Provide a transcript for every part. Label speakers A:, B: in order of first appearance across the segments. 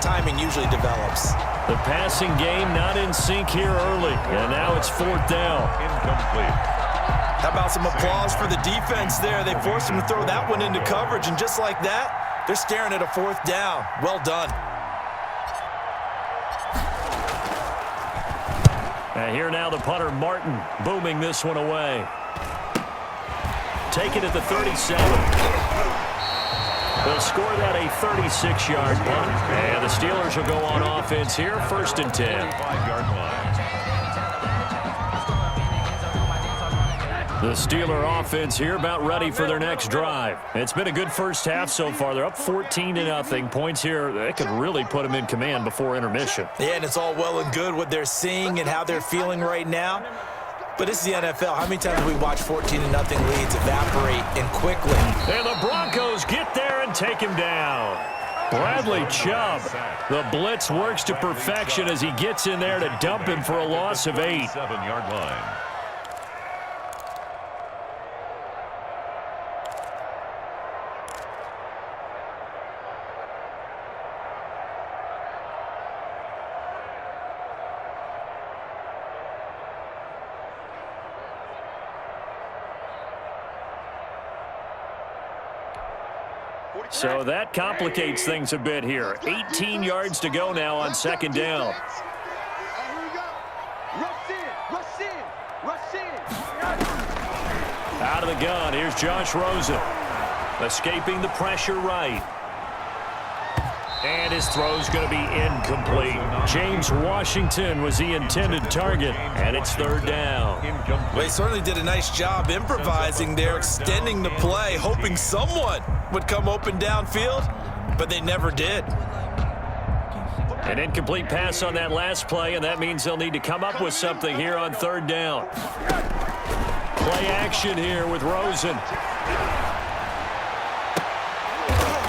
A: timing usually develops.
B: The passing game not in sync here early, and now it's 4th down.
C: Incomplete.
A: How about some applause for the defense there? They forced him to throw that one into coverage, and just like that, they're staring at a 4th down. Well done.
B: And here now the punter, Martin, booming this one away. Take it at the 37. They'll score that a 36-yard punt. And the Steelers will go on offense here, 1st and 10.
C: 5-yard line.
B: The Steeler offense here about ready for their next drive. It's been a good first half so far. They're up 14-0. Points here, they could really put them in command before intermission.
A: Yeah, and it's all well and good what they're seeing and how they're feeling right now. But it's the NFL. How many times have we watched 14-0 leads evaporate and quickly?
B: And the Broncos get there and take him down. Bradley Chubb. The blitz works to perfection as he gets in there to dump him for a loss of 8.
C: 7-yard line.
B: So that complicates things a bit here. 18 yards to go now on 2nd down. Out of the gun, here's Josh Rosen. Escaping the pressure right. And his throw's going to be incomplete. James Washington was the intended target, and it's 3rd down.
A: Well, he certainly did a nice job improvising there, extending the play, hoping someone would come open downfield, but they never did.
B: An incomplete pass on that last play, and that means they'll need to come up with something here on 3rd down. Play action here with Rosen.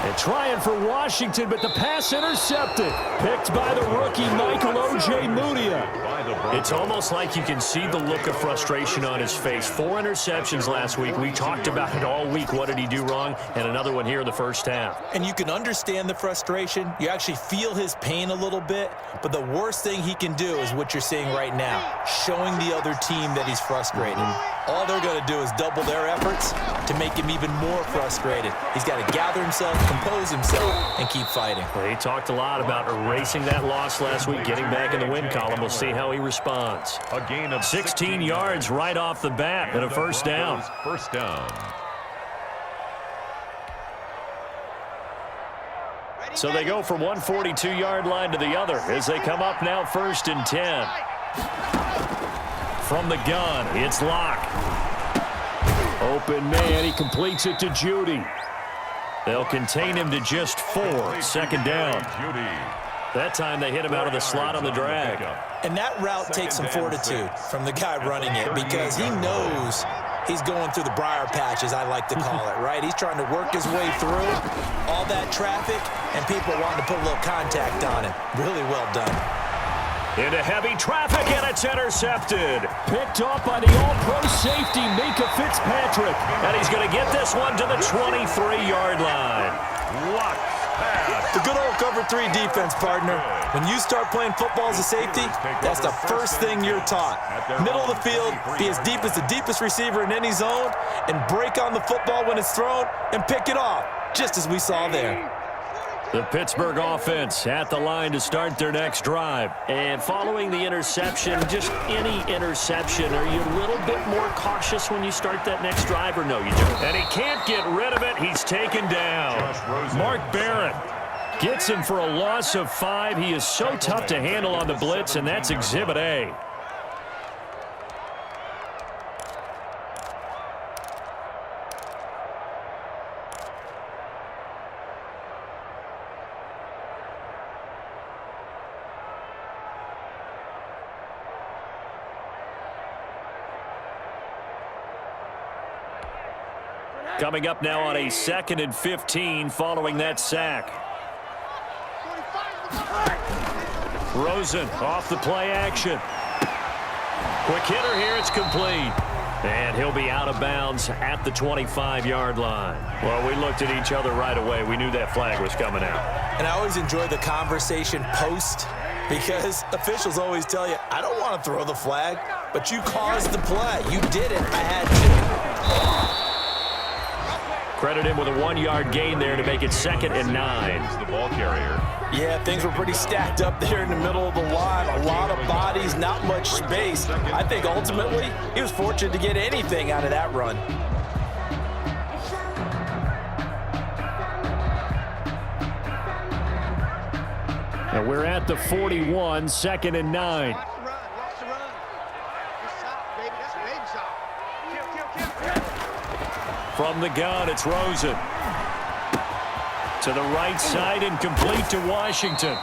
B: And trying for Washington, but the pass intercepted. Picked by the rookie, Michael O.J. Mudia. It's almost like you can see the look of frustration on his face. 4 interceptions last week. We talked about it all week. What did he do wrong? And another one here in the first half.
A: And you can understand the frustration. You actually feel his pain a little bit. But the worst thing he can do is what you're seeing right now, showing the other team that he's frustrated. All they're going to do is double their efforts to make him even more frustrated. He's got to gather himself, compose himself, and keep fighting.
B: Well, he talked a lot about erasing that loss last week, getting back in the win column. We'll see how he responds.
C: A gain of
B: 16 yards right off the bat and a 1st down.
C: 1st down.
B: So they go from one 42-yard line to the other as they come up now 1st and 10. From the gun, it's Locke. Open man, he completes it to Judy. They'll contain him to just 4. 2nd down. That time they hit him out of the slot on the drag.
A: And that route takes some fortitude from the guy running it because he knows he's going through the briar patch, as I like to call it, right? He's trying to work his way through all that traffic, and people wanting to put a little contact on him. Really well done.
B: Into heavy traffic, and it's intercepted. Picked off by the all-pro safety, Minka Fitzpatrick. And he's going to get this one to the 23-yard line.
C: Lock pass.
A: The good old cover 3 defense, partner. When you start playing football as a safety, that's the first thing you're taught. Middle of the field, be as deep as the deepest receiver in any zone, and break on the football when it's thrown and pick it off, just as we saw there.
B: The Pittsburgh offense at the line to start their next drive. And following the interception, just any interception, are you a little bit more cautious when you start that next drive, or no, you don't? And he can't get rid of it. He's taken down. Mark Barrett gets him for a loss of 5. He is so tough to handle on the blitz, and that's Exhibit A. Coming up now on a 2nd and 15 following that sack. Rosen off the play action. Quick hitter here, it's complete. And he'll be out of bounds at the 25-yard line. Well, we looked at each other right away. We knew that flag was coming out.
A: And I always enjoy the conversation post because officials always tell you, I don't want to throw the flag, but you caused the play. You did it. I had to.
B: Credit him with a 1-yard gain there to make it 2nd and 9.
C: He's the ball carrier.
A: Yeah, things were pretty stacked up there in the middle of the line. A lot of bodies, not much space. I think ultimately he was fortunate to get anything out of that run.
B: And we're at the 41, 2nd and 9. From the gun, it's Rosen. To the right side and complete to Washington.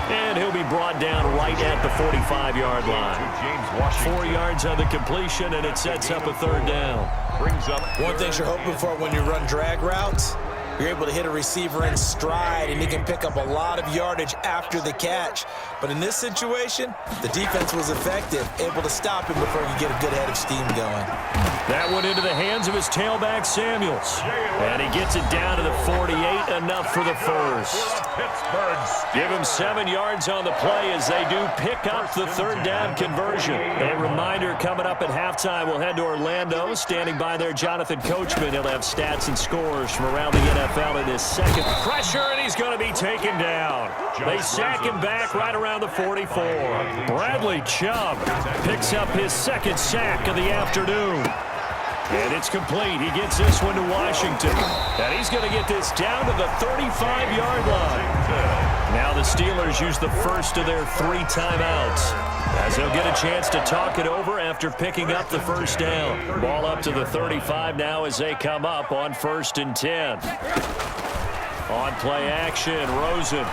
B: And he'll be brought down right at the 45-yard line. 4 yards on the completion, and it sets up a 3rd down.
C: Brings up
A: one thing you're hoping for when you run drag routes, you're able to hit a receiver in stride, and he can pick up a lot of yardage after the catch. But in this situation, the defense was effective, able to stop him before he could get a good head of steam going.
B: That went into the hands of his tailback, Samuels. And he gets it down to the 48, enough for the first. Give him 7 yards on the play as they do pick up the 3rd down conversion. A reminder, coming up at halftime, we'll head to Orlando. Standing by there, Jonathan Coachman. He'll have stats and scores from around the NFL in his 2nd. Pressure, and he's going to be taken down. They sack him back right around the 44. Bradley Chubb picks up his 2nd sack of the afternoon. And it's complete. He gets this one to Washington. And he's going to get this down to the 35-yard line. Now the Steelers use the first of their 3 timeouts, as they'll get a chance to talk it over after picking up the 1st down. Ball up to the 35 now as they come up on 1st and 10. On play action, Rosen.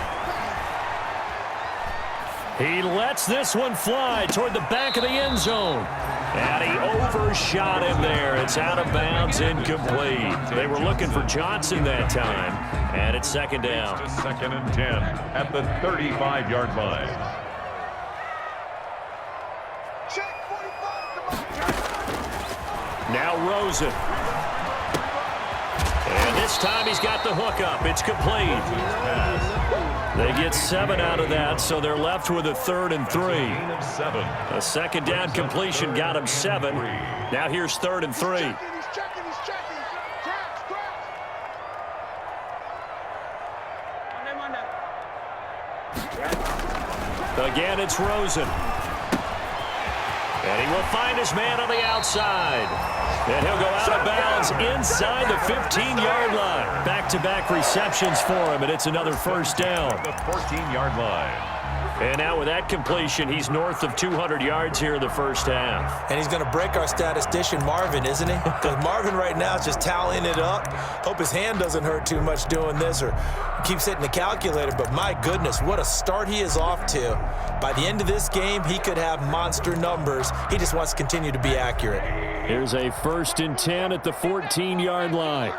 B: He lets this one fly toward the back of the end zone. And he overshot him there. It's out of bounds, incomplete. They were looking for Johnson that time. And it's 2nd down.
C: 2nd and 10 at the 35-yard line.
B: Now Rosen. And this time he's got the hook up. It's complete. They get 7 out of that, so they're left with a 3rd and 3. A 2nd down completion got him 7. Now here's 3rd and 3. Again, it's Rosen. And he will find his man on the outside. And he'll go out of bounds inside the 15-yard line. Back-to-back receptions for him, and it's another 1st down.
C: The 14-yard line.
B: And now with that completion, he's north of 200 yards here in the 1st half.
A: And he's going to break our statistician, Marvin, isn't he? Because Marvin right now is just tallying it up. Hope his hand doesn't hurt too much doing this or keeps hitting the calculator. But my goodness, what a start he is off to. By the end of this game, he could have monster numbers. He just wants to continue to be accurate.
B: Here's a 1st and 10 at the 14-yard line.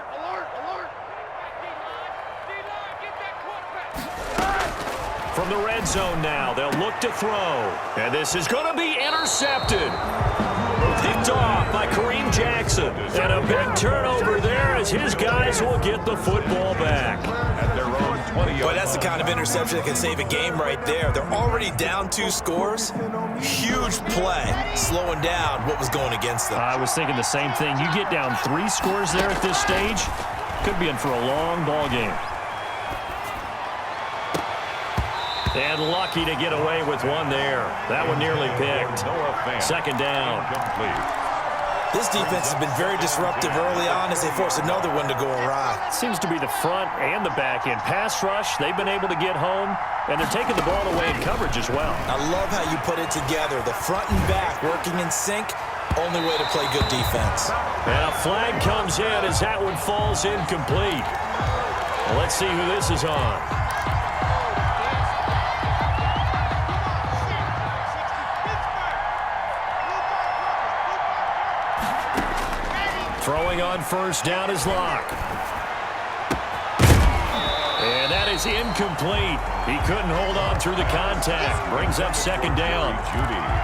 B: From the red zone now, they'll look to throw. And this is going to be intercepted. Picked off by Kareem Jackson. And a big turnover there as his guys will get the football back.
C: At their own 20-yard
A: Boy, that's the kind of interception that can save a game right there. They're already down 2 scores. Huge play, slowing down what was going against them.
B: I was thinking the same thing. You get down 3 scores there at this stage, could be in for a long ball game. And lucky to get away with one there. That one nearly picked. 2nd down.
A: This defense has been very disruptive early on as they force another one to go awry.
B: Seems to be the front and the back end. Pass rush, they've been able to get home, and they're taking the ball away in coverage as well.
A: I love how you put it together. The front and back working in sync, only way to play good defense.
B: And a flag comes in as that one falls incomplete. Well, let's see who this is on. Throwing on 1st down is Locke. And that is incomplete. He couldn't hold on through the contact. Brings up 2nd down.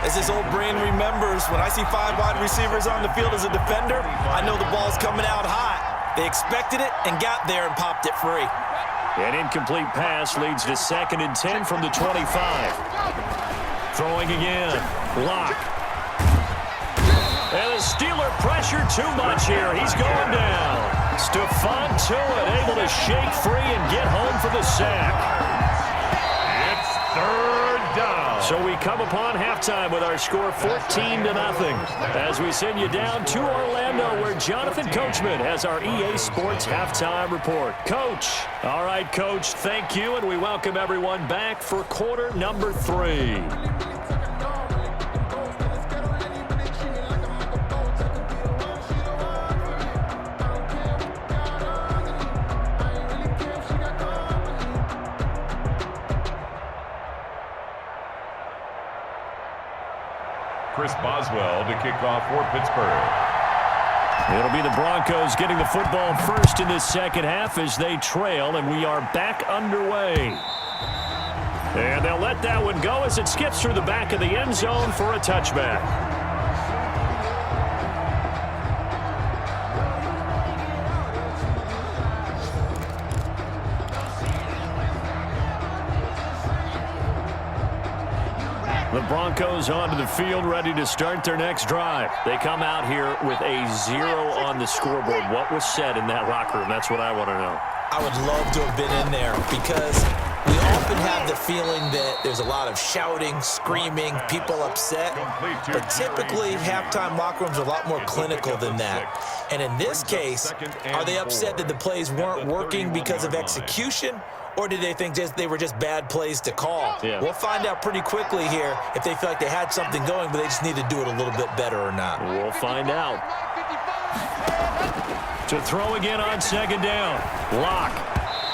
A: As his old brain remembers, when I see 5 wide receivers on the field as a defender, I know the ball's coming out hot. They expected it and got there and popped it free.
B: An incomplete pass leads to 2nd and 10 from the 25. Throwing again. Lock. And the Steeler pressure too much here. He's going down. Stephon Tuitt able to shake free and get home for the sack.
C: It's 3rd down.
B: So we come upon halftime with our score 14-0 as we send you down to Orlando where Jonathan Coachman has our EA Sports halftime report. Coach. All right, Coach, thank you, and we welcome everyone back for quarter number 3.
C: Chris Boswell to kick off for Pittsburgh.
B: It'll be the Broncos getting the football first in this second half as they trail, and we are back underway. And they'll let that one go as it skips through the back of the end zone for a touchback. The Broncos onto the field ready to start their next drive. They come out here with a 0 on the scoreboard. What was said in that locker room? That's what I want to know.
A: I would love to have been in there because we often have the feeling that there's a lot of shouting, screaming, people upset. But typically, halftime locker rooms are a lot more clinical than that. And in this case, are they upset that the plays weren't working because of execution? Or did they think they were just bad plays to call?
B: Yeah.
A: We'll find out pretty quickly here if they feel like they had something going, but they just need to do it a little bit better or not.
B: We'll find out. To throw again on 2nd down. Lock.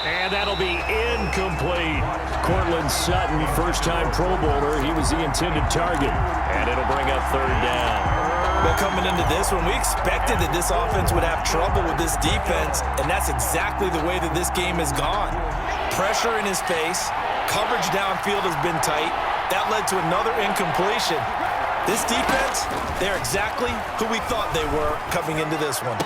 B: And that'll be incomplete. Cortland Sutton, first-time Pro Bowler. He was the intended target. And it'll bring up 3rd down.
A: Well, coming into this one, we expected that this offense would have trouble with this defense, and that's exactly the way that this game has gone. Pressure in his face, coverage downfield has been tight. That led to another incompletion. This defense, they're exactly who we thought they were coming into this one.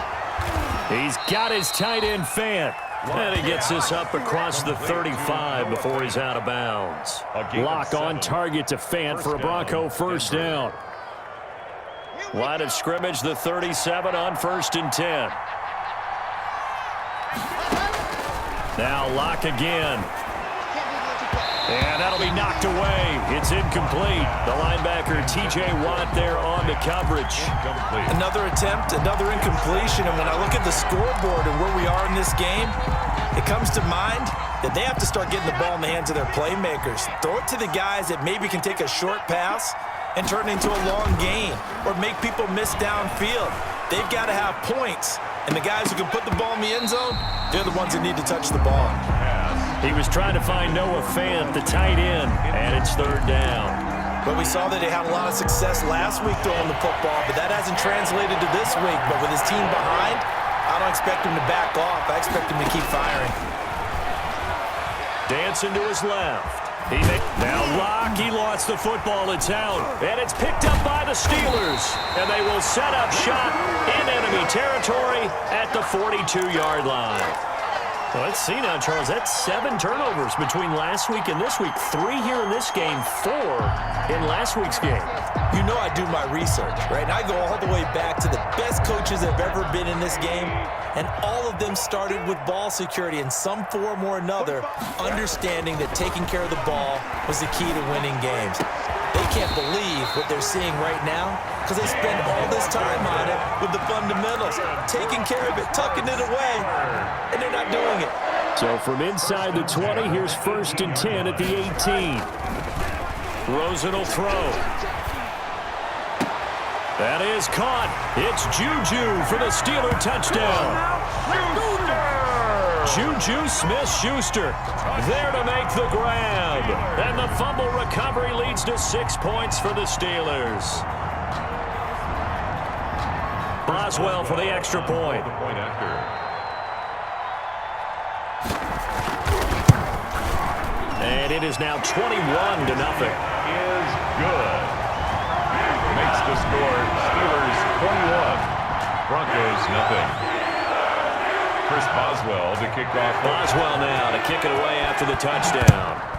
B: He's got his tight end Fant. And he gets this up across the 35 before he's out of bounds. Lock on target to Fant for a Bronco first down. Line of scrimmage, the 37 on 1st and 10. Now Lock again. And that'll be knocked away. It's incomplete. The linebacker, T.J. Watt, there on the coverage.
A: Another attempt, another incompletion. And when I look at the scoreboard and where we are in this game, it comes to mind that they have to start getting the ball in the hands of their playmakers. Throw it to the guys that maybe can take a short pass and turn it into a long gain or make people miss downfield. They've got to have points. And the guys who can put the ball in the end zone, they're the ones that need to touch the ball.
B: He was trying to find Noah Fant, the tight end, and it's 3rd down.
A: But we saw that he had a lot of success last week throwing the football, but that hasn't translated to this week. But with his team behind, I don't expect him to back off. I expect him to keep firing.
B: Dancing to his left. Now Lock, he lost the football. It's out. And it's picked up by the Steelers. And they will set up shop in enemy territory at the 42-yard line. Well, let's see now, Charles. That's 7 turnovers between last week and this week. 3 here in this game, 4 in last week's game.
A: You know I do my research, right? And I go all the way back to the best coaches that have ever been in this game, and all of them started with ball security in some form or another, understanding that taking care of the ball was the key to winning games. They can't believe what they're seeing right now because they spend all this time on it with the fundamentals, taking care of it, tucking it away, and they're not doing it.
B: So from inside the 20, here's 1st and 10 at the 18. Rosen will throw. That is caught. It's Juju for the Steeler touchdown. Juju Smith-Schuster there to make the grab. And the fumble recovery leads to 6 points for the Steelers. Boswell for the extra point. And it is now 21-0.
C: Is good. Makes the score Steelers 21, Broncos nothing. Chris Boswell to kick off.
B: Boswell now to kick it away after the touchdown.